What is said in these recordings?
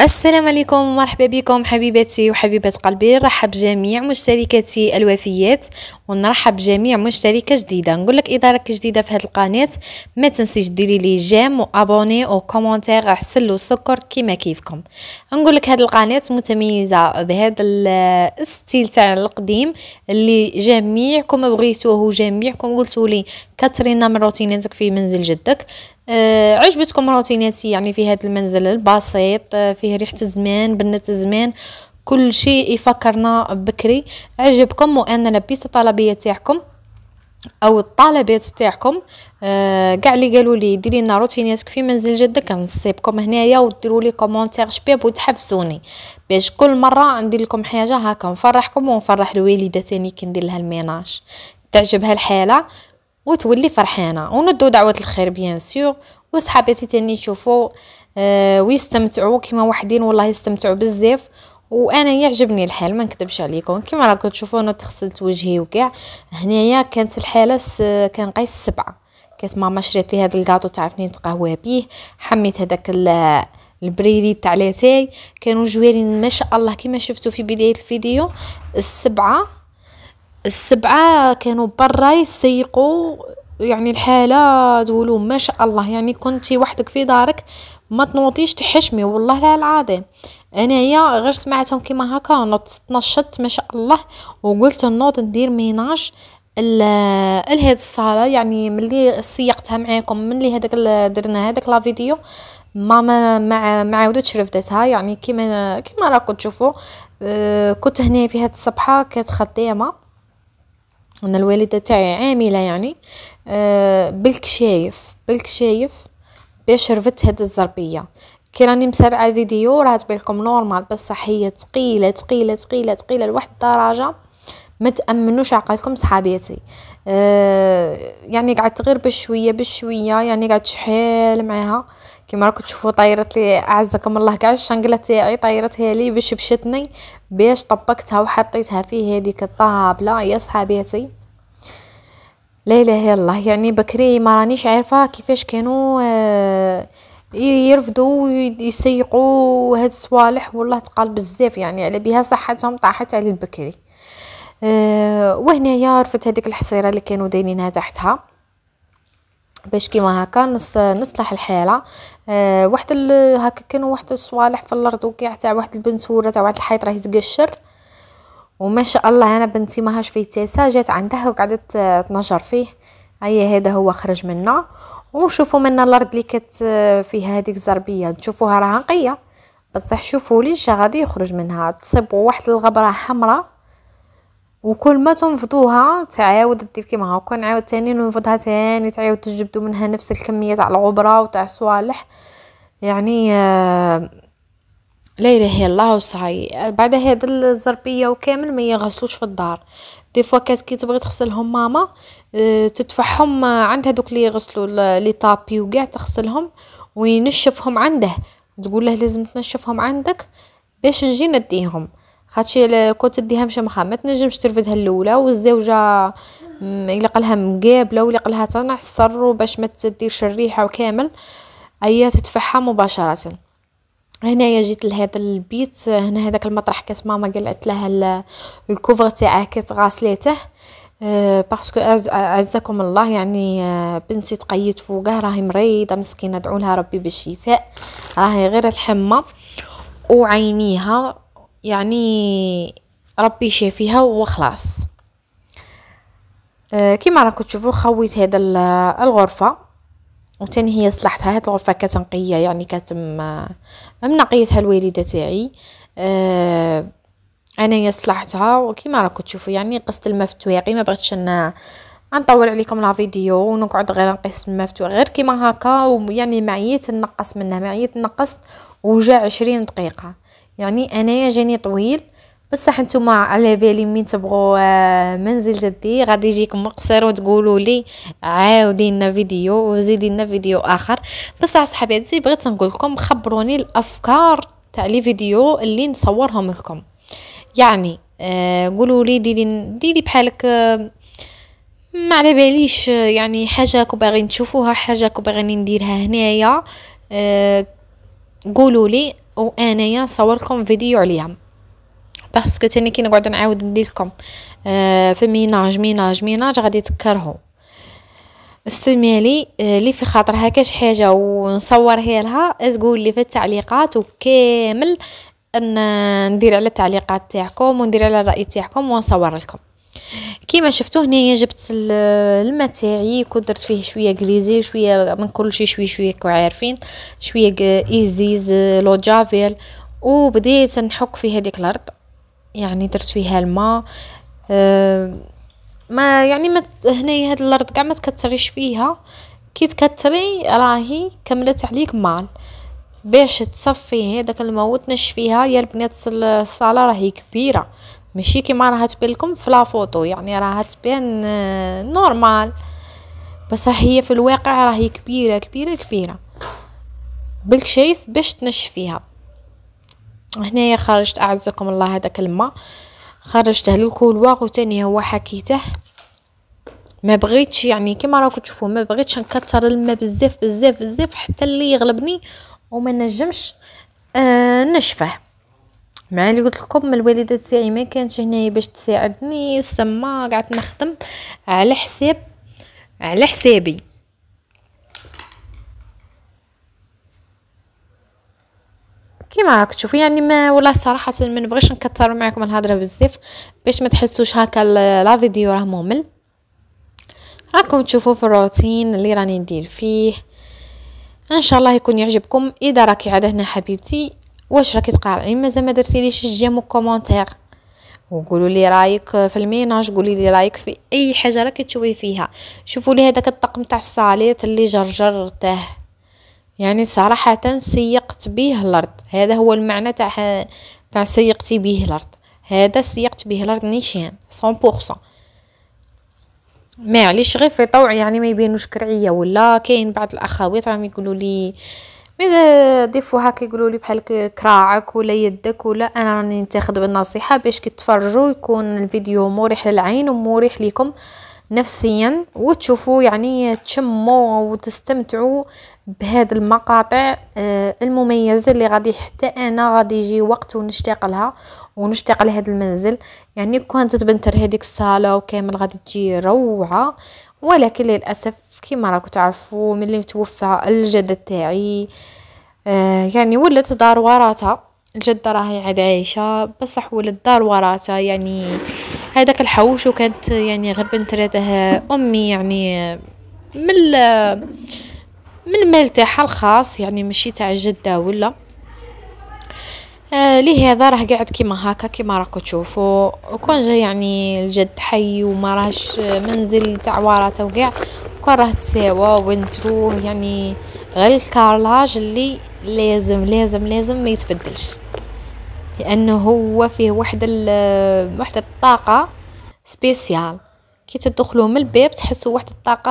السلام عليكم ومرحبا بكم حبيباتي وحبيبات قلبي. نرحب بجميع مشتركاتي الوفيات ونرحب بجميع مشتركه جديده. نقول لك اذا راك جديده في هذه القناه ما تنسيش ديري لي جيم وابوني وكومونتير عسل وسكر كيما كيفكم. نقول لك هذه القناه متميزه بهذا الستيل تاع القديم اللي جميعكم بغيتوه وجميعكم قلتوا لي كترينا من روتيناتك في منزل جدك. عجبتكم روتيناتي يعني في هذا المنزل البسيط، فيه ريحة الزمان بنة الزمان، كل شيء يفكرنا بكري. عجبكم وانا لبيت الطلبيه تاعكم او الطلبات تاعكم. كاع اللي قالوا لي ديري لنا روتيناتك في منزل جدك نصيبكم هنايا وديروا لي كومونتير شباب وتحفزوني باش كل مره ندير لكم حاجه هكا نفرحكم ونفرح الوالده تاني كي ندير لها الميناج تعجبها الحاله وتولي فرحانه. وندو دعوه الخير بيان سور وصحاباتي تاني يشوفوا ويستمتعوا كيما وحدين، والله يستمتعوا بزاف وانا يعجبني الحال ما نكذبش عليكم. كيما راكم تشوفوا انا تغسلت وجهي وكاع. هنايا كانت الحاله كان قيس 7 كاس ماما شريت لي هذا الكاطو تعرفني نتقهوى بيه، حميت هذاك البريري تاع لاتاي كانوا جوارين ما شاء الله كيما شفتوا في بدايه الفيديو. السبعة كانوا برا يسيقوا، يعني الحالة تقولوا ما شاء الله، يعني كنتي وحدك في دارك ما تنوضيش تحشمي والله لا العظيم. انايا غير سمعتهم كيما هكا نط تنشطت ما شاء الله وقلت نوض ندير ميناج لهاد الصاله. يعني ملي سيقتها معاكم ملي هذاك درنا هذاك لا فيديو ما عاودتش رفدتها، يعني كيما راكم تشوفوا. كنت هنا في هاد الصبحه كانت خدامه انا الوالده تاعي عامله يعني بالكشايف باش رفدت هاد الزربيه. كي راني مسرعه الفيديو راه تبالكم نورمال، بصح هي ثقيله ثقيله ثقيله ثقيله لواحد الدرجه ما تامنوش عقلكم صحابيتي. يعني قعدت غير بشويه يعني قعدت شحال معاها كيما راكم تشوفوا. طيرت لي اعزكم الله كاع الشنقله تاعي طيرتها لي باش بشتني باش طبقتها وحطيتها في هذيك الطابله يا صحابيتي. لا اله الا الله، يعني بكري ما رانيش عارفه كيفاش كانوا يرفضوا ويسيقوا هاد الصوالح، والله تقال بزاف يعني على بها صحتهم طاحت على البكري. وهنايا رفت هذيك الحصيره اللي كانوا دايرينها تحتها باش كيما هكا نصلح الحاله. واحد هكا كانوا واحد الصوالح في الارض وكاع تاع واحد البنتوره تاع واحد الحيط راه يتقشر، وما شاء الله انا بنتي ماهاش في تاسا جات عندها وقعدت تنجر فيه. هيا هذا هو خرج منا. وشوفوا منا الارض اللي كانت فيها هذيك الزربيه تشوفوها راها نقيه، بصح شوفوا ليش غادي يخرج منها تصيبوا واحد الغبره حمراء، وكل ما تنفضوها تعاود دير كيما هكا نعاود تاني ننفضها تاني تعاود تجبدوا منها نفس الكميه تاع الغبره وتاع الصوالح. يعني لا اله الا الله وصاي. بعد هاد الزربيه وكامل ما يغسلوش في الدار. دي فوا كي تبغي تغسلهم ماما تدفعهم عند هذوك اللي يغسلوا لي طابي وكاع تغسلهم وينشفهم عنده، تقول له لازم تنشفهم عندك باش نجي نديهم. خاطشي كنت تديها مشمخه ما تنجمش ترفدها الاولى والزوجه يلق لها مقابله ويلق لها تنعصر باش ما تديرش الريحه وكامل. ايا تدفعها مباشره. هنايا جيت لهذا البيت هنا هذاك المطرح كانت ماما قلعت لها الكوفر تاعه كانت غاسليته باسكو اعزكم الله يعني بنتي تقيد فوقه راهي مريضه مسكينه، ادعوا لها ربي بالشفاء. راهي غير الحمى وعينيها يعني ربي يشافيها وخلاص. كيما راكم تشوفوا خويت هذا الغرفه وتاني هي صلحتها. هاد الغرفه كانت نقيه يعني كانت منقيتها الوالده تاعي. انا صلحتها وكيما راكم تشوفوا يعني قصت المفتويقي. ما بغيتش نطول عليكم لا فيديو ونقعد غير نقيس المفتوى غير كيما هكا، ويعني معيت نقص منها معيت نقص وجا 20 دقيقه. يعني انايا جاني طويل بصح نتوما على بالي مين تبغوا منزل جدي غادي يجيكم مقصر وتقولوا لي عاودي لنا فيديو وزيدي لنا فيديو اخر. بصح صحاباتي بغيت نقول لكم خبروني الافكار تاع لي فيديو اللي نصورهم لكم. يعني قولوا لي ديري بحالك ما على باليش يعني حاجه كو باغيين تشوفوها حاجه كو باغيين نديرها هنايا. قولوا لي وانايا نصور لكم فيديو عليها، باسكو تاني كي نقعد نعاود ندير لكم في ميناج غادي تكرهوا. استمالي اللي في خاطرها كاش حاجه ونصورها لها تقول لي في التعليقات، وكامل ان ندير على التعليقات تاعكم وندير على الراي تاعكم ونصور لكم. كيما شفتوا هنايا جبت الماء تاعي ودرت فيه شويه غليزي، شويه من كل شيء، شويه كو عارفين، شويه ايزيز لو جافيل، وبديت نحك في هذيك الارض. يعني درت فيها الماء ما يعني ما هنايا هاد الارض كاع ما تكثريش فيها، كي تكثري راهي كملت عليك مال. باش تصفي هذاك الماء وتنشفيها يا البنات، الصاله راهي كبيره ماشي كيما راها تبان لكم في لا فوتو، يعني راها تبان نورمال، بس هي في الواقع راهي كبيره كبيره كبيره بالك شايف. باش تنشفيها هنايا خرجت اعزكم الله هذاك الماء، خرجته للكولواغ، وتاني هو حكيته. ما بغيتش يعني كيما راكم تشوفوا ما بغيتش نكثر الماء بزاف بزاف بزاف حتى اللي يغلبني وما نجمش نشفه. مع اللي قلت لكم الوالده تاعي ما كانتش هنايا باش تساعدني، سما قعدت نخدم على حسابي. كيما راك تشوفوا يعني ما ولا صراحه ما نبغيش نكثر معكم الهضره بزاف باش ما تحسوش هكا لا فيديو راه ممل. راكم تشوفوا في الروتين اللي راني ندير فيه، ان شاء الله يكون يعجبكم. اذا راكي عاد هنا حبيبتي واش راكي تقارعين مازال ما درتيليش الجيم وكومونتير، وقولوا لي رايك في الميناج، قولي لي رايك في اي حاجه راكي تشوفي فيها. شوفوا لي هذاك الطقم تاع الصاليت اللي جرجرته، يعني صراحه سيقت به الارض. هذا هو المعنى تاع سيقتي به الارض، هذا سيقت به الارض نيشان 100%. معليش غير في طوع يعني ما يبينوش كرعيه، ولا كاين بعض الاخوات راهم يقولوا لي ماذا ديفو هكا يقولوا لي بحال كراعك ولا يدك، ولا انا راني نتاخذ بالنصيحه باش كي تفرجوا يكون الفيديو مريح للعين ومريح لكم نفسيا، وتشوفوا يعني تشموا وتستمتعوا بهذه المقاطع المميزه اللي غادي حتى انا غادي يجي وقت ونشتاق لها ونشتاق لهذا المنزل. يعني كانت تبنتر هذيك الصاله وكامل غادي تجي روعه، ولكن للاسف كما راكم تعرفوا ملي توفى الجد تاعي يعني ولات دار وراتها. الجده راهي عاد عايشه بصح ولات دار وراتها، يعني هذاك الحوش، وكانت يعني غير بنت راتها امي، يعني من المال تاعها الخاص، يعني ماشي تاع الجده ولا لهذا راه قاعد كيما هكا كيما راكم تشوفوا. وكون جا يعني الجد حي وما راهش منزل تاع ورثه وكاع، كون راه تساوى ونتروه، يعني غير الكارلاج اللي لازم لازم لازم ما يتبدلش، لانه هو فيه واحد الطاقه سبيسيال. كي تدخلوا من الباب تحسوا واحد الطاقه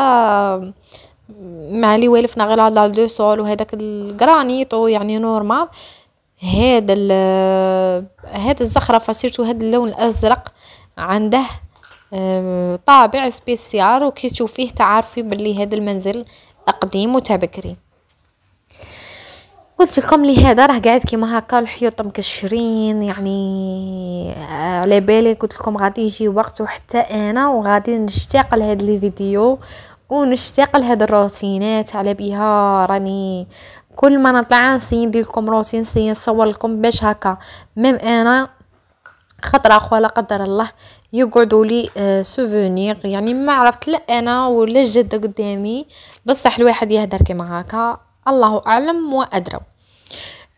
مع اللي والفنا غير على دو سول وهذاك الجرانيت، يعني نورمال. هذا الزخرفه سيرتو هذا اللون الازرق عنده طابع سبيسيال، وكي تشوفيه تعرفي باللي هذا المنزل قديم وتبكري. قلت لكم لهذا راه قاعد كيما هكا الحيوط مكشرين، يعني على بالي قلت لكم غادي يجي وقت وحتى انا وغادي نشتاق لهذا الفيديو ونشتاق لهذا الروتينات. على بها راني كل ما نطلع ندير لكم روتين، نصور لكم باش هكا ميم انا خطره اخرى لا قدر الله يقعدوا لي سوفونير، يعني ما عرفت لا انا ولا الجده قدامي، بصح الواحد يهدر كيما هكا الله اعلم وادرى،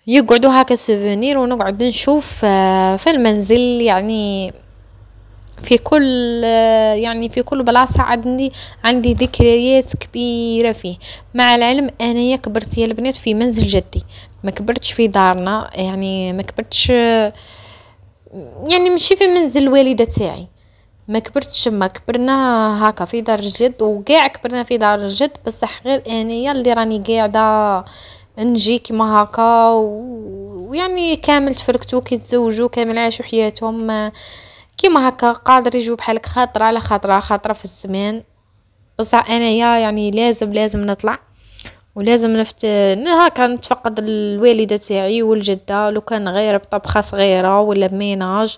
يقعدوا هكا سوفونير ونقعد نشوف في المنزل. يعني في كل بلاصه عندي ذكريات كبيره فيه. مع العلم انايا كبرت يا البنات في منزل جدي، ما كبرتش في دارنا، يعني ما كبرتش يعني ماشي في منزل الوالده تاعي، ما كبرنا هكا في دار الجد، وكاع كبرنا في دار الجد، بصح غير انايا اللي راني قاعده نجي كيما هكا ويعني كامل تفركتو كي تزوجوا كامل عاشوا حياتهم كيما هكا، قادر يجوا بحالك خاطره على خاطره في الزمان. بصح انايا يعني لازم نطلع ولازم هكا نتفقد الوالده تاعي والجده لو كان غير بطبخه صغيره ولا بميناج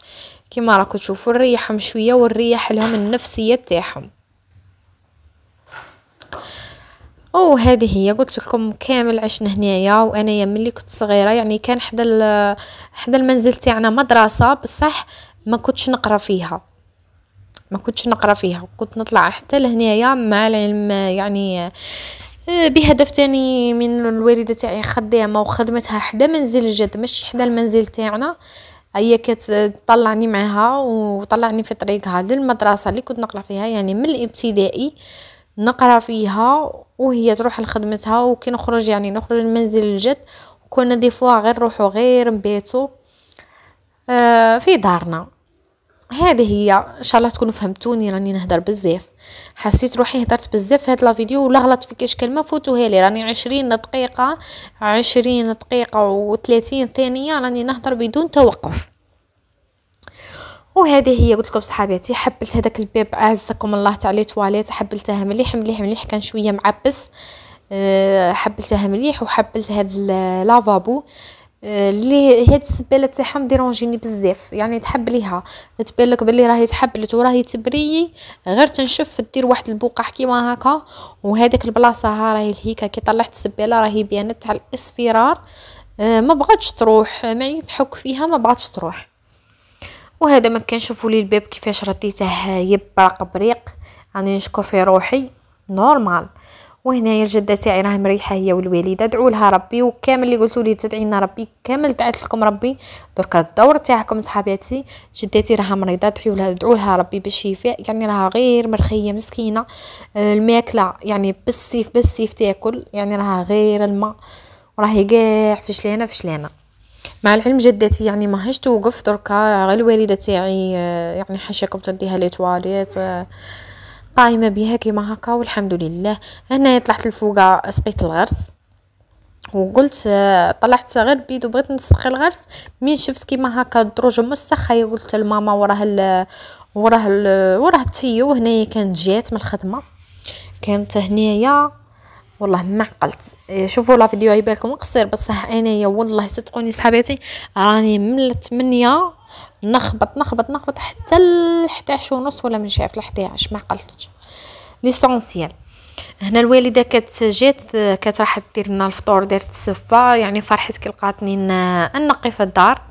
كيما راكم تشوفوا نريحهم شويه ونريح لهم النفسيه تاعهم. هذه هي قلت لكم كامل عشنا هنايا وانايا ملي كنت صغيره، يعني كان حدا المنزل تاعنا مدرسه بصح ما كنتش نقرا فيها، كنت نطلع حتى لهنايا مع العلم يعني بهدف تاني من الوالده تاعي خدامه وخدمتها حدا منزل الجد مش حدا المنزل تاعنا، هي كتطلعني معها وطلعني في طريقها للمدرسه اللي كنت نقرا فيها، يعني من الابتدائي نقرا فيها وهي تروح لخدمتها وكي نخرج يعني نخرج المنزل الجد وكنا دي فوا غير نروحو غير نبيتو في دارنا. هذه هي ان شاء الله تكونوا فهمتوني، راني نهدر بزاف، حسيت روحي هدرت بزاف في هذا الفيديو ولا غلط في كاش كلمه فوتوها لي، راني 20 دقيقه و30 ثانيه راني نهدر بدون توقف. وهذه هي قلت لكم صحاباتي حبلت هذاك الباب اعزكم الله تاع لي تواليت، حبلتها مليح كان شويه معبس، حبلتها مليح وحبلت هذا لافابو اللي هاد السباله تاعهم ديرونجيني بزاف، يعني تحبليها تبان لك بلي راهي تحبلت وراهي تبري غير تنشف دير واحد البقع كيما هكا، وهذيك البلاصه ها راهي هيكا كي طلعت السباله راهي بانت تاع الاسفرار، ما بغاتش تروح معي نحك فيها ما بغاتش تروح. وهذا ما كان شوفوا لي الباب كيفاش رديته يبرق بريق، راني نشكر في روحي نورمال. وهنايا الجده تاعي راها مريحه هي والوالده، ادعوا لها ربي وكامل اللي قلتوا لي تدعينا ربي كامل دعيت لكم ربي. دركا الدور تاعكم صحاباتي، جدتي راها مريضه ادعوا لها ربي بالشفاء، يعني راها غير مرخيه مسكينه، الماكله يعني بالسيف تاكل، يعني راها غير الماء وراهي كاع فشلانه. مع العلم جدتي يعني ما هيش توقف دركا غير الوالده تاعي يعني حاشاكم تديها لي تواليت قايمه بها كيما هكا والحمد لله. هنا طلعت الفوقه سقيت الغرس وقلت طلعت غير بيدو بغيت نسقي الغرس مين شفت كيما هكا الدروج مسخه، قلت لماما وراه التيو هنايا كانت جات من الخدمه كانت هنايا والله ما عقلت. شوفوا لا فيديو يبالكم قصير بصح انايا والله صدقوني صحاباتي راني من 8 نخبط حتى 11 ونص ولا من شاف ل 11 ما عقلتش. ليسونسيال هنا الوالده كانت راح دير لنا الفطور، دارت السفه يعني فرحت كي لقاتني نقي في الدار.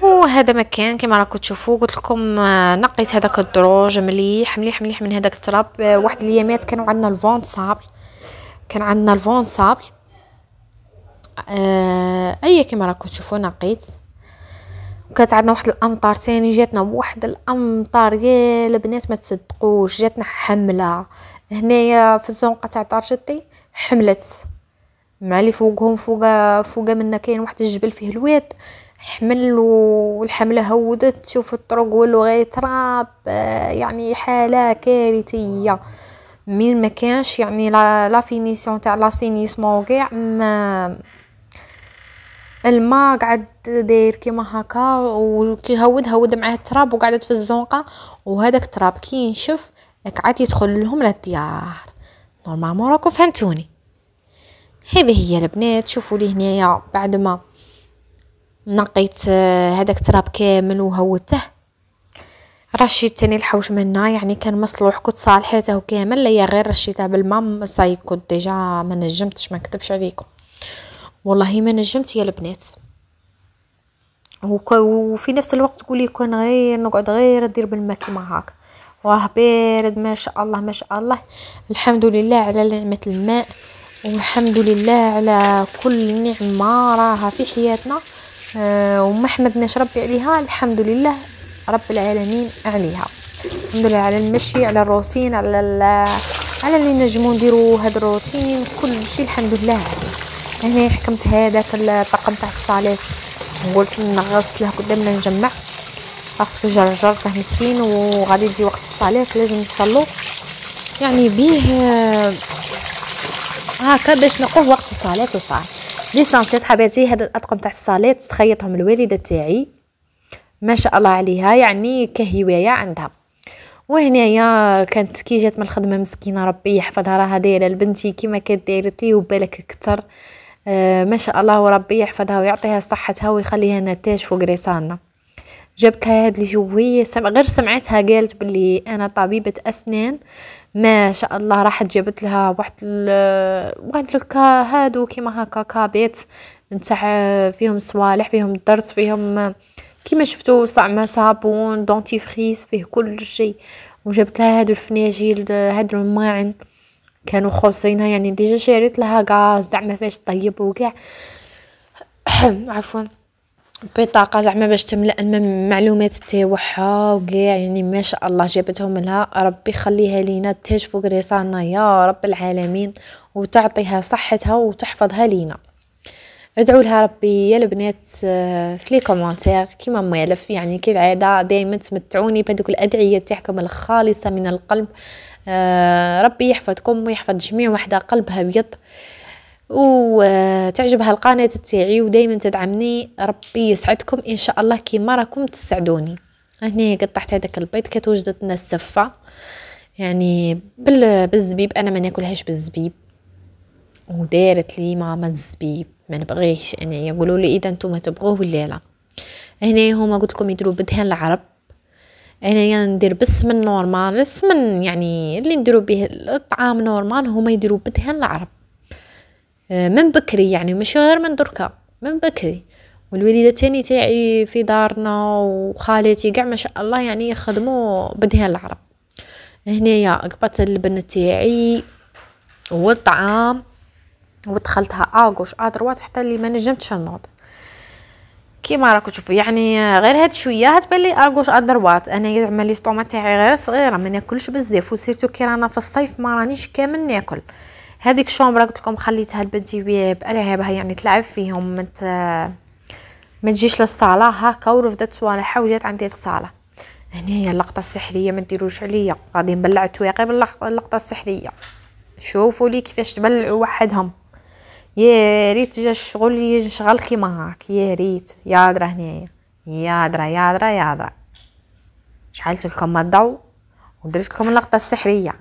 وهذا مكان كما راكم تشوفوا قلت لكم نقيت هذاك الدروج مليح من هذاك التراب. واحد الايامات كانوا عندنا الفون صابل اي كما راكم تشوفوا نقيت. وكانت عندنا واحد الامطار ثاني جاتنا واحد الامطار يا البنات ما تصدقوش، جاتنا حمله هنايا في الزنقه تاع دار جدي حملت مع اللي فوقهم فوق منا كاين واحد الجبل فيه الواد حمل والحمله هودت تشوف الطرق ولو غير تراب، يعني حاله كارثيه من ما كانش يعني لا فينيسيون تاع لاسينيسمون كاع الماء قعد داير كيما هكا وكي هود معاه التراب وقعدت في الزنقه، وهذاك التراب كي ينشف قعد يدخل لهم للديار. نورمالمون راكم فهمتوني. هذه هي البنات شوفوا لي هنايا بعد ما نقيت هذاك التراب كامل وهوته رشيت تاني الحوش منها، يعني كان مصلوح كنت صالحته كامل ليا غير رشيته بالماء صاي كنت ديجا ما نجمتش ما نكذبش عليكم والله ما نجمت يا البنات. وفي نفس الوقت تقولي كون غير نقعد غير ندير بالماء كيما هكا واه بارد ما شاء الله الحمد لله على نعمه الماء والحمد لله على كل نعمه راها في حياتنا وما حمدناش ربي عليها، الحمد لله رب العالمين عليها، الحمد لله على المشي على الروتين على اللي نجمو نديرو هذا الروتين كل شيء الحمد لله عليه. هنا حكمت هذاك الطقم تاع الصالات قلت نغسله قدامنا نجمع غسلو جرجرته مسكين وغادي يجي وقت الصلاه لازم نصلو يعني بيه هكا باش نقوه وقت الصلاه وصار ليسانسيت حبيبتي. هاد الاطقم تاع الصلاه تخيطهم الوالده تاعي ما شاء الله عليها يعني كهوايه عندها، وهنايا كانت كي جات من الخدمه مسكينه ربي يحفظها، راها دايره لبنتي كيما كانت دايرت لي وبالك اكثر. ما شاء الله، وربي يحفظها ويعطيها صحتها ويخليها نتاج فوق رسالنا. جبت لها هاد الجويه، غير سمعتها قالت بلي انا طبيبه اسنان. ما شاء الله راحت جابت لها واحد الكا هادو كيما هكا كابيت نتاع فيهم صوالح، فيهم درس، فيهم كيما شفتوا صعمه صابون دونتيفريس، فيه كل شيء. وجبت لها هادو الفناجيل، هادو الماعن كانوا خالصينها، يعني ديجا شريت لها غاز زعما فاش طيب وكاع. عفوا، بطاقه زعما باش تملا المعلومات تاعها وكاع، يعني ما شاء الله جابتهم لها. ربي يخليها لينا تاج فوق رسالنا يا رب العالمين، وتعطيها صحتها وتحفظها لينا. ادعوا لها ربي يا البنات في لي كومونتير كيما مالف، يعني كالعاده دائما تمتعوني بهذوك الادعيه تاعكم الخالصه من القلب. ربي يحفظكم ويحفظ جميع وحده قلبها ابيض وتعجبها القناه تاعي ودائما تدعمني. ربي يسعدكم ان شاء الله كيما راكم تسعدوني. هنا قطعت هذاك البيض، كانت وجدت لنا السفه يعني بالزبيب، انا ما ناكلهاش بالزبيب، ودارت لي ماما الزبيب ما نبغيش انا. يقولوا لي اذا انتم تبغوه ولا لا. هنا هما قلت لكم يديروا بدهان العرب، انا ندير بالسمن نورمال، السمن يعني اللي نديروا به الطعام نورمال، هما يديروا بدهان العرب من بكري، يعني مش غير من دركا، من بكري. والوليده تاني تاعي في دارنا وخالتي كاع ما شاء الله يعني يخدموا بدهان العرب. هنايا قبطت اللبن تاعي والطعام ودخلتها اغوش ادروات حتى اللي ما نجمتش نوض. كيما راكم تشوفوا يعني غير هاد شويه هتبان لي اغوش ادروات. انا زعما لي سطوما تاعي غير صغيره، ما ناكلش بزاف، وسيرتو كي رانا في الصيف ما رانيش كامل ناكل. هذيك الشومبره قلت لكم خليتها لبنتي بالعابها، يعني تلعب فيهم ما تجيش للصاله هكا، ورفدت صوالحها وجات عندي للصاله. هنا هي اللقطه السحريه، ما ديروش عليا غادي نبلع التواقي باللقطه السحريه. شوفوا لي كيفاش تبلعوا وحدهم. يا ريت جا الشغل ينشغل كيما هاك، يا ريت. يا درا هنايا، يا درا يا درا يا درا، شعلت لكم الضوء ودرت لكم اللقطه السحريه.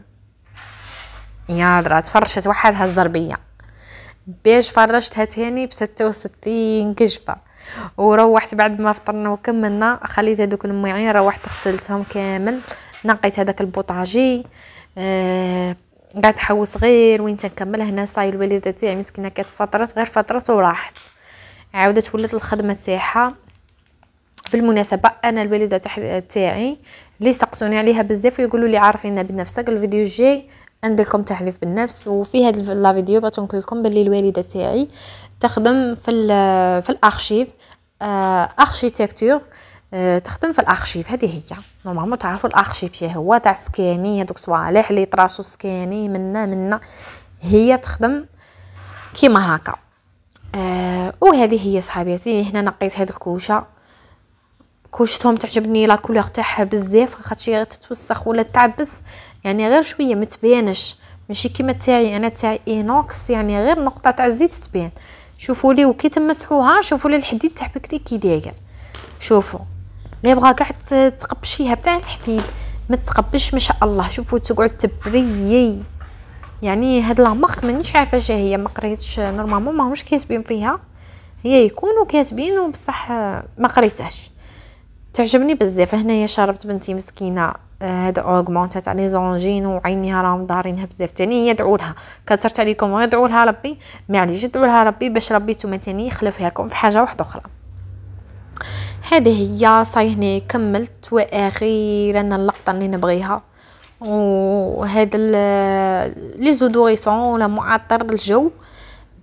يا درا تفرشت وحدها الزربيه، باش فرشتها تاني ب66 كشفه. وروحت بعد ما فطرنا وكملنا، خليت هذوك المواعين، روحت غسلتهم كامل، نقيت هذاك البوطاجي. قاعد نحوس غير وين تنكمل. هنا صاي الوالده تاعي مسكينه كانت فترات غير فترات وراحت، عاودت ولات الخدمه تاعها. بالمناسبه انا الوالده تاعي اللي سقسوني عليها بزاف ويقولوا لي عارفين بنفسك. الفيديو الجاي عندكم تعريف بالنفس، وفي هذا لا فيديو بغيت نقول لكم باللي الوالده تاعي تخدم في الارشيف، اركيتكتور، تخدم في الارشيف. هذه هي نورمالمون تعرفوا الارشيف شي هو تاع سكاني، هذوك صوالح اللي طراسو سكاني منا هي تخدم كيما هكا. وهذه هي صحابياتي. هنا نقيت هذه الكوشه، كوشتهم تعجبني لا كولور تاعها بزاف، خاطشي تتوسخ ولا تعبس، يعني غير شويه ما تبانش، ماشي كيما تاعي انا تاعي اينوكس، يعني غير نقطه تاع الزيت تبان. شوفوا لي وكي تمسحوها شوفوا لي الحديد تاع بكري كي داير. شوفوا اللي بغا كاع تقبشيها بتاع الحديد ما تقبش ما شاء الله. شوفوا تقعد تبريي، يعني هاد لا مارك مانيش عارفه اش هي، ما قريتش نورمالمون ماهمش كاتبين فيها، هي يكونوا كاتبين وبصح ما قريتهاش. تعجبني بزاف. هنايا شربت بنتي مسكينه هذا اوغمونت تاع لي زونجين وعينيها راهم ضارينها بزاف. تاني يدعوا لها، كثرت عليكم غير ادعوا لها ربي، معليش ادعوا لها ربي باش ربي نتوما تاني يخلفها لكم في حاجه واحده اخرى. هذه هي صاي هنا كملت واخيرا اللقطه اللي نبغيها. وهذا لي زودوريسون ولا معطر الجو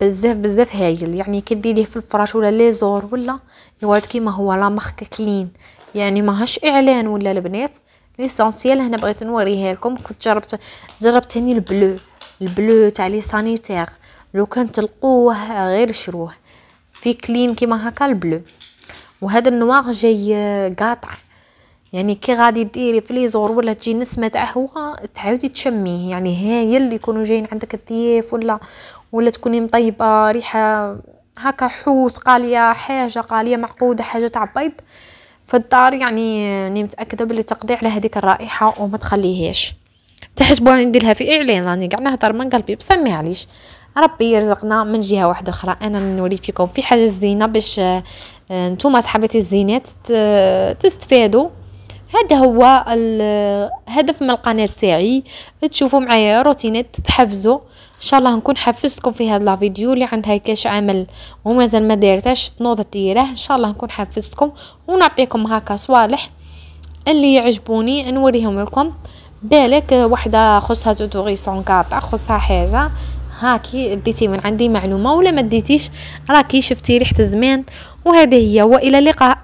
بزاف هايل، يعني كديريه في الفراش ولا لي زور ولا يقعد كيما هو لا مارك كلين، يعني ماهاش اعلان ولا البنات. ليسونسيال هنا بغيت نوريها لكم. كنت جربت ثاني البلو تاع لي سانيتير، لو كان تلقوه غير شروه في كلين كيما هكا البلو. وهذا النواغ جاي قاطع، يعني كي غادي ديري في لي زور ولا تجي نسمه تاع هو تعاودي تشميه، يعني هايل اللي يكونوا جايين عندك الضياف ولا تكوني مطيبه ريحه هكا حوت قاليه، حاجه قاليه معقوده، حاجه تاع بيض. في الدار، يعني راني متاكده بلي تقضي على هذيك الرائحه وما تخليهاش. تحسبوني نديرها في اعلان، راني قاع نهضر من قلبي، بصح معليش ربي يرزقنا من جهه واحده اخرى. انا نوري فيكم في حاجه زينه باش نتوما صحابتي الزينات تستفادوا. هذا هو الهدف من القناه تاعي، تشوفوا معايا روتينات تتحفزوا. ان شاء الله نكون حفزتكم في هذا الفيديو اللي عندها كاش عمل ومازال ما دارتهاش تنوض ديره. ان شاء الله نكون حفزتكم ونعطيكم هكا صوالح اللي يعجبوني نوريهم لكم. بالك وحده خصها توتوريسون قاطع، خصها حاجه هاكي ديتي من عندي معلومه ولا ما ديتيش راكي شفتي ريحه الزمان. وهذه هي، والى اللقاء.